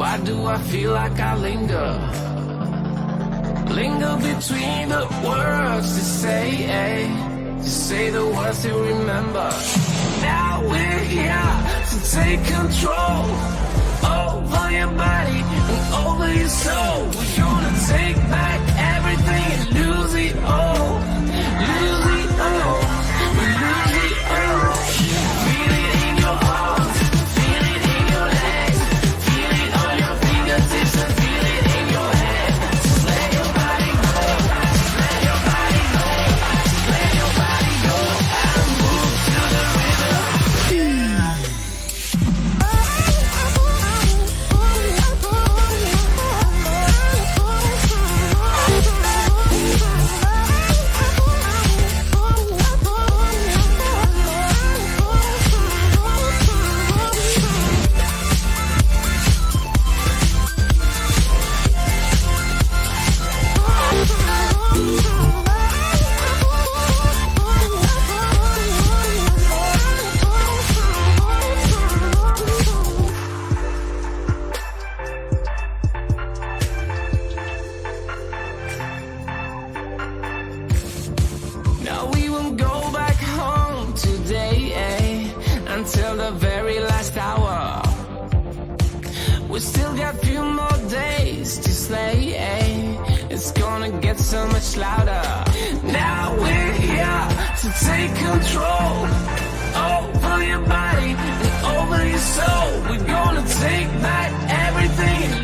Why do I feel like I linger? Linger between the words to say the words to remember. Now we're here to take control over your body and over your soul. We're gonna take back everything and lose it all. Lose it all. We lose it all. Feel it in your heart. Feel it in your legs. Feel it on your fingertips and feel it in your head. Just let your body go. Just let your body go. Just let your body go and move to the rhythm. Now we won't go back home today, until the very last hour. We still got few more days to slay, It's gonna get so much louder. Now we're here to take control over your body and over your soul. We're gonna take back everything and